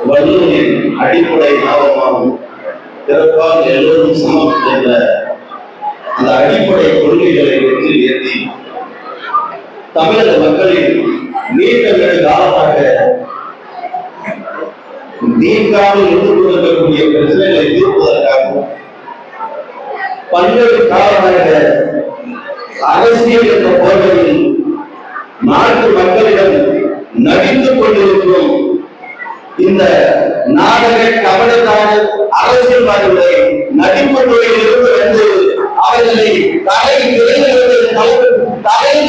வள்ளுவரின் அடிப்படை நாவமாகும் பிறப்பால் எல்லோரும் சமம் என்ற அந்த அடிப்படை கொள்கைகளை வெற்றி ஏற்றி தமிழக மக்களின் நீண்ட காலமாக நீங்காமல் இருந்து கொண்டிருக்கக்கூடிய பிரச்சனைகளை தீர்ப்பதற்காகவும் பல்வேறு காலமாக அரசியல் என்ற போர்வையில் நாட்டு மக்களிடம் நடித்துக் கொண்டிருக்கும் இந்த நாடக கபடத்தான அரசியல்வாதிகளை நடிப்பு துறையில் இருந்து வந்து அவர்களை தலையில்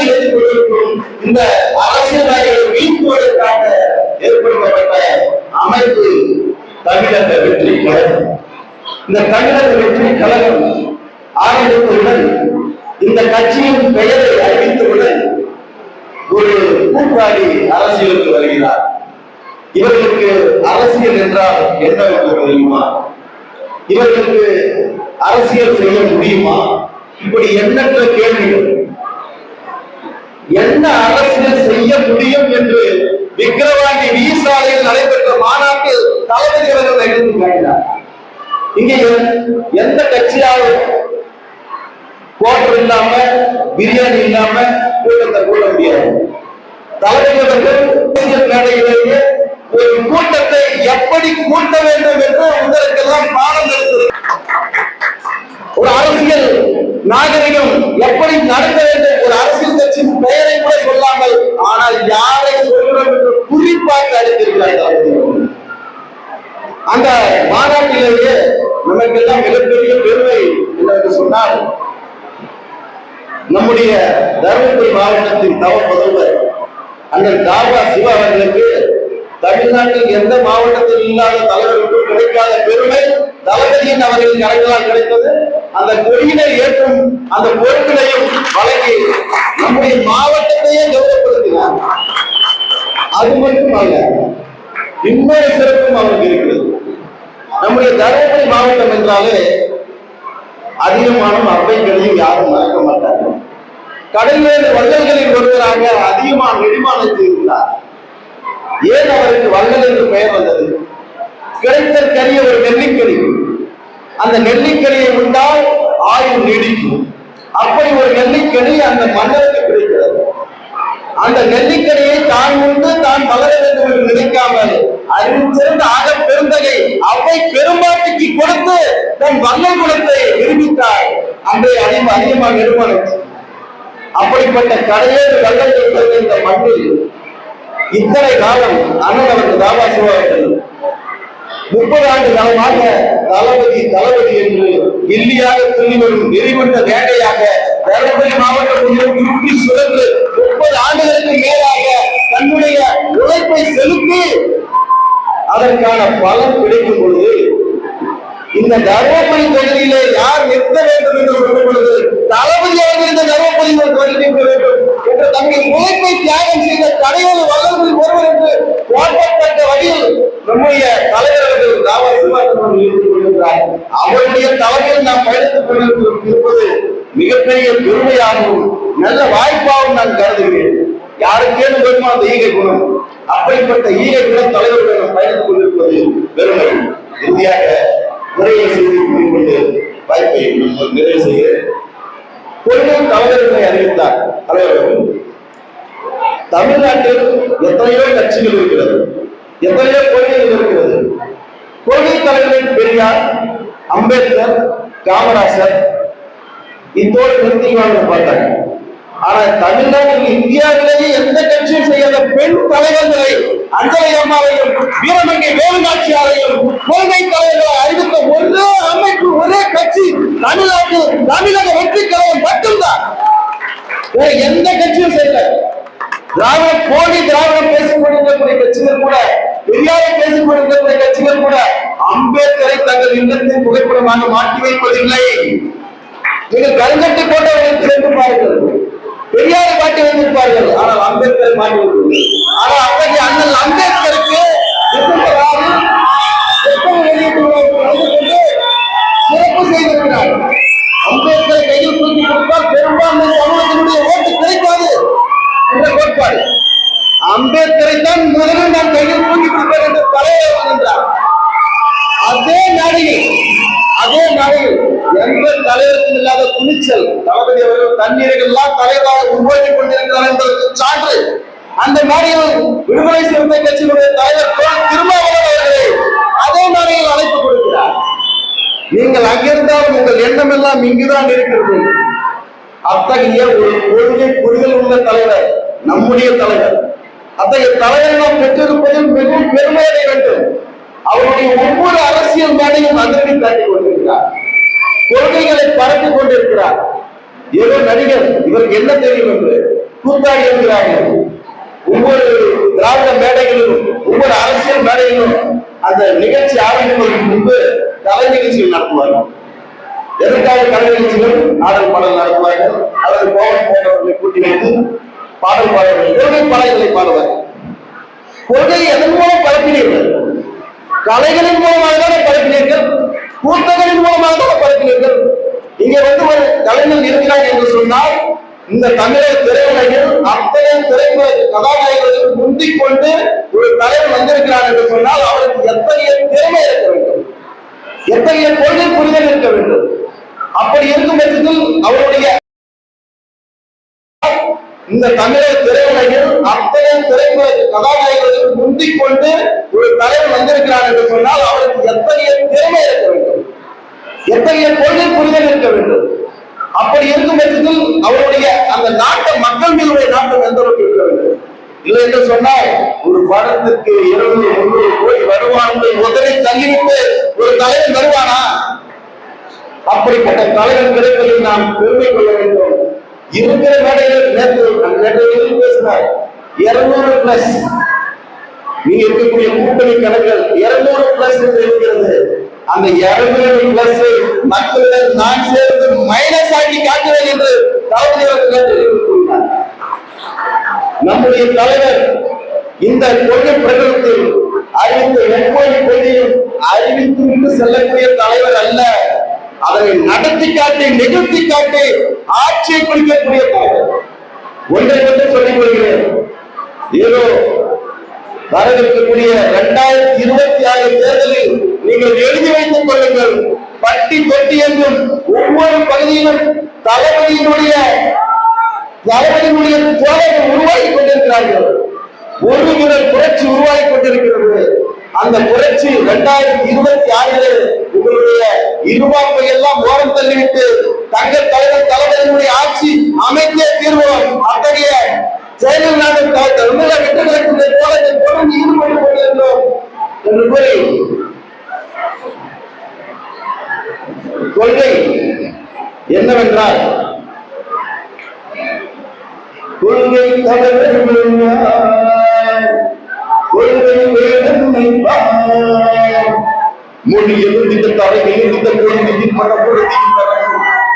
எடுத்துக் கொண்டிருக்கும் இந்த அரசியல்வாதிகளை வீழ்த்துவதற்காக ஏற்படுத்தப்பட்ட அமைப்பு தமிழக வெற்றி கழகம். இந்த தமிழக வெற்றி கழகம் ஆரம்பித்தவுடன் இந்த கட்சியின் பெயரை அறிவித்தவுடன் ஒரு கூட்டாளி அரசியலுக்கு வருகிறார். இவர்களுக்கு அரசியல் என்றால் என்னவென்று தெரியுமா? இவர்களுக்கு அரசியல் செய்ய முடியுமா? இப்படி எண்ணற்ற கேள்விகள். என்ன அரசியல் செய்ய முடியும் என்று விக்கிரவாண்டி வீசாலையில் நடைபெற்ற மாநாட்டில் தளபதி அவர்கள் எடுத்து காட்டினார். இங்கே எந்த கட்சியாலும் கோட்டர் இல்லாம பிரியாணி இல்லாம கூட்டத்தை கூட முடியாது. தளபதி அவர்கள் மேடையிலேயே ஒரு கூட்டத்தை எப்படி கூட்ட வேண்டும் என்று உங்களுக்கெல்லாம் பாடம் எடுத்தது. ஒரு அரசியல் நாகரிகம் எப்படி நடத்த வேண்டும், ஒரு அரசியல் கட்சியின் பெயரை கூட சொல்லாமல் ஆனால் யாரை சொல்கிறோம் என்று குறிப்பாக அளித்திருக்கிறார். அந்த மாநாட்டிலேயே நமக்கெல்லாம் மிகப்பெரிய பெருமை என்று சொன்னால் நம்முடைய தருமபுரி மாவட்டத்தின் தவ முதல்வர் அண்ணன் தாபா சிவா அவர்களுக்கு தமிழ்நாட்டில் எந்த மாவட்டத்தில் இல்லாத தலைவர்களுக்கும் கிடைக்காத பெருமை தளபதியின் அவர்களின் கரைகளால் கிடைத்தது. அந்த கொடியினை ஏற்றும் அந்த பொருட்களையும் வழங்கி நம்முடைய மாவட்டத்தையே கௌரவப்படுத்தினார். அது மட்டுமல்ல, இன்னொரு சிறப்பும் அவருக்கு இருக்கிறது. நம்முடைய தருமபுரி மாவட்டம் என்றாலே அதிகமான அவ்வைகளையும் யாரும் மறக்க மாட்டார்கள். கடல்வேறு வள்ளல்களில் ஒருவராக அதிகமான நெடுமானத்தை இருந்தார். ஏன் அவருக்கு வள்ளல் என்று பெயர் வந்தது? கிடைத்தற்கரிய ஒரு நெல்லிக்கனி. அந்த நெல்லிக்கனியை உண்டால் ஆயுள் நீடிக்கும். அப்படி ஒரு நெல்லிக்கனி அந்த மன்னருக்கு கிடைக்கிறது. அந்த நெல்லிக்கனியை தான் உண்டு தான் வளர வேண்டும் என்று நினைக்காமல் அறிவு சிறந்த ஆக பெருந்தகை அவை பெரும்பாட்டிக்கு கொடுத்து தன் வள்ளல் குலத்தை நிரூபித்தார். அன்றைய அதிகமாக நெடுமானம். அப்படிப்பட்ட கடையேறு வள்ளல் இந்த மண்ணில் இத்தனை காலம் அண்ணன் அவர்கள் தாபா சிவா அவர்கள் 30 ஆண்டு காலமாக தளபதி என்று இல்லியாக சொல்லி வரும் நெறிகொண்ட வேட்டையாக தருமபுரி மாவட்டத்தில் சுழன்று 30 ஆண்டுகளுக்கு மேலாக தன்னுடைய உழைப்பை செலுத்தி அதற்கான பலன் கிடைக்கும் பொழுது இந்த தருமபுரி தொகுதியிலே யார் நிற்க வேண்டும் என்று சொல்லும் பொழுது தளபதி அவர்கள் இந்த தருமபுரி தொகுதியில் நிற்க வேண்டும் என்ற தங்கள் உழைப்பை தியாகம் செய்த கடையோடு வல்லவர்கள் ஒருவர் என்று போற்றப்பட்ட வழியில் நம்முடைய தலைவர்கள் தாவா சிவாசனம் ஈடுபட்டுக் கொண்டிருக்கிறார். அவருடைய தலைமையில் நாம் பயணித்துக் கொண்டிருப்பது மிகப்பெரிய பெருமையாகவும் நல்ல வாய்ப்பாகவும் நான் கருதுகிறேன். யாருக்கேனும் வருமா அந்த ஈகை குணம்? அப்படிப்பட்ட ஈகை குணம் தலைவர்கள் நாம் பயணித்துக் கொண்டிருப்பது பெருமை. இறுதியாக நிறைய செய்தி கொண்டு வாய்ப்பை நிறைவு செய்கிறேன். கொள்கை தலைவர்களை அறிவித்தார் தலைவர்கள். தமிழ்நாட்டில் எத்தனையோ கட்சிகள் இருக்கிறது, எத்தனையோ கொள்கைகள் இருக்கிறது. கொள்கை தலைவர்கள் பெரியார், அம்பேத்கர், காமராசர் இத்தோடு நிறுத்திவாங்க பார்த்தாங்க. ஆனா தமிழ்நாட்டில் இந்தியாவிலேயே எந்த கட்சியும் செய்யாத பெண் தலைவர்களை அஞ்சலி அம்மாவையும் வீரமங்கை வேலுநாச்சியாரையும் கொள்கை தலைவர்களை அறிவித்த ஒரே அமைப்பு, ஒரே கட்சி தமிழ்நாட்டில் தமிழக வெற்றி கழகம் மட்டும்தான். வேற எந்த கட்சியும் செய்யல. திராவிடம் பேசிக் கொண்டிருக்கக்கூடிய கட்சிகள் கூட, பெரியாரை பேசிக் கொண்டிருக்கக்கூடிய கட்சிகள் கூட அம்பேத்கரை தங்கள் இல்லத்தின் புகைப்படமாக மாற்றி வைப்பதில்லை. நீங்கள் கருங்கட்டி போட்டவர்கள் சென்று பாருங்கள், பெரியாரை மாட்டி வைத்திருப்பார்கள், ஆனால் அம்பேத்கரை மாட்டி வைப்பார்கள். ஆனால் அத்தகைய அண்ணல் அம்பேத்கருக்கு சிறப்பு செய்திருக்கிறார். அம்பேத்கரை கையில் தூக்கி கொடுத்தால் பெரும்பான்மை சமூகத்தினுடைய ஓட்டு கிடைக்காது என்ற கோட்பாடு. அம்பேத்கரை தான் முதலில் தலைவர் வருகின்றார். அதே நாளையில் எந்த தலைவருக்கும் இல்லாத துணிச்சல் தளபதி அவர்கள் தண்ணீர்கள் எல்லாம் தலைவராக உருவாக்கி கொண்டிருக்கிறார் என்பதற்கு சான்று. அந்த நாளையில் விடுதலை சிறுத்தை கட்சியினுடைய தலைவர் திருமாவளவன் அவர்களை அதே நாளையில் அழைப்பு கொடுக்கிறார். நீங்கள் அங்கிருந்தால் உங்கள் எண்ணம் எல்லாம் இங்குதான் இருக்கிறது. அத்தகைய ஒரு கொள்கை புரிதல் உள்ள தலைவர் நம்முடைய தலைவர். அத்தகைய தலைவரை நாம் பெற்றிருப்பதில் மிகவும் பெருமையடைய வேண்டும். அவருடைய ஒவ்வொரு அரசியல் மேடையும் அதிர்ச்சி காட்டிக் கொண்டிருக்கிறார், கொள்கைகளை பரப்பிக் கொண்டிருக்கிறார். ஏதோ நடிகர் இவருக்கு என்ன தெரியும் என்று கூத்தாடி இருக்கிறார்கள். ஒவ்வொரு திராவிட மேடைகளிலும் ஒவ்வொரு அரசியல் மேடையிலும் அந்த நிகழ்ச்சி ஆரம்பிப்பதற்கு முன்பு கலை நிகழ்ச்சிகள் நடத்துவார்கள். எதற்காக கலை நிகழ்ச்சிகள்? ஆடல் பாடல் நடத்துவார்கள். அல்லது கோவன் போன்றவர்களை கூட்டி வைத்து பாடல் பாடல்கள், கொள்கை பாடல்களை பாடுவார்கள். கொள்கை எதன் மூலம் பரப்பினீர்கள்? கலைகளின் மூலமாக தானே பரப்பினீர்கள், கூட்டங்களின் மூலமாக தானே பரப்பினீர்கள். இங்க ஒரு கலைஞர் இருக்கிறார் என்று சொன்னால் இந்த தமிழக திரையுலகில் அத்தனை திரைப்பட கதாநாயகர்கள் முந்திக் கொண்டு ஒரு தலைவர் வந்திருக்கிறார் என்று சொன்னால் அவருக்கு எத்தகைய திறமை இருக்க வேண்டும், எத்தகைய கொள்கை புரிதல் இருக்க வேண்டும். அப்படி இருக்கும் பட்சத்தில் அவருடைய இந்த தமிழக திரையுலகில் அத்தனை திரைப்பட கதாநாயகர்கள் முந்திக் கொண்டு ஒரு தலைவர் வந்திருக்கிறார் என்று சொன்னால் அவருக்கு எத்தகைய திறமை இருக்க வேண்டும், எத்தகைய கொள்கை புரிதல் இருக்க வேண்டும். அப்படி இருக்கும் பட்சத்தில் அவருடைய அந்த நாட்டை மக்கள் மீது நாட்டம் எந்த அளவுக்கு இருக்க வேண்டும். இல்லை என்று சொன்னால் ஒரு படத்திற்கு 200-300 கோடி வருவான்கள் உதவி தள்ளிவிட்டு ஒரு தலைவர் வருவானா? அப்படிப்பட்ட தலைவர் கிடைப்பதில் நாம் பெருமை கொள்ள வேண்டும். இருக்கிற மேடையில் நேற்று பேசினார் 200+. நீங்க இருக்கக்கூடிய கூட்டணி கணக்குகள் 200+ என்று இருக்கிறது. அந்த 200+ மக்களிடம் நான் சேர்ந்து மைனஸ் ஆக்கி காட்டுவேன் என்று கூறினார். நம்முடைய தலைவர் இந்த கொள்கை பிரகடனத்தில் அறிவித்த ஒவ்வொரு கொள்கையும் அறிவித்து செல்லக்கூடிய தலைவர் அல்ல, அதனை நடத்தி காட்டி நிகழ்த்தி காட்டி ஆட்சியை குறிக்கக்கூடிய தலைவர். ஒன்றை மட்டும் சொல்லிக் கொள்கிறேன், ஏதோ வரவிருக்கக்கூடிய 2026 தேர்தலில் நீங்கள் எழுதி வைத்துக் கொள்ளுங்கள். பட்டி தொட்டி என்றும் ஒவ்வொரு பகுதியிலும் தளபதியினுடைய தோழர்கள் உருவாகி கொண்டிருக்கிறார்கள். ஒரு வீரர் புரட்சி உருவாகி கொண்டிருக்கிறது. அந்த புரட்சி 2026 உங்களுடைய இருவாப்பை எல்லாம் ஓரம் தள்ளிவிட்டு தங்க தலைவர் தளபதியினுடைய ஆட்சி அமைத்தே தீர்வோம். அத்தகைய செயலில் நாங்கள் வெற்றிகளுக்கு தொடர்ந்து ஈடுபட்டு கொண்டிருந்தோம் என்று கூறி கொள்கை என்னவென்றால் கொள்கை தலைவர் கொள்கை மொழி எழுதித்த தலைமையில் இந்த கொள்கை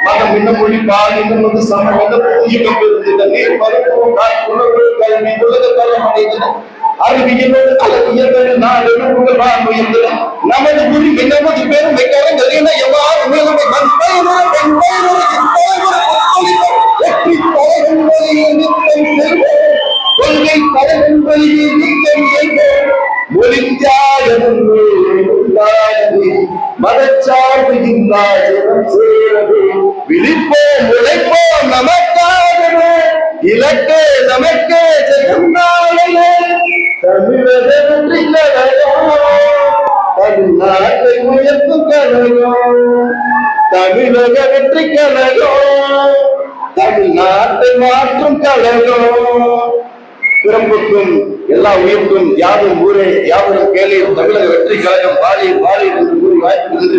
மதம் என்ன மொழி பால் என்ன சமம் என்ன இயக்கம் இருந்த நீர் மருத்துவம் உணவு கல்வி உலக தரம் அடைந்தன அறிவியல் அழகியல் நாடு முயன்றன நமது குடி நமது பேரும் வைக்காரங்கள் எவ்வாறு கொள்கை தலைவன் வழியில் நிற்கும் மொழித்தியாகம் மதச்சார்பு விழிப்போம் உழைப்போம் நமக்காகவே இலக்கே நமக்கே ஜெயம் நாளையே தமிழக வெற்றி கழகம் தமிழ்நாட்டை உயர்த்தும் கழகம் தமிழக வெற்றி கழகம் தமிழ்நாட்டை மாற்றும் கழகம் பிறப்புக்கும் எல்லா உயிர்க்கும் யாரும் ஊரே யாவரும் கேளீர் தமிழக வெற்றி கழகம் வாழி வாழி என்று கூறி வாய்ப்பு நன்றி.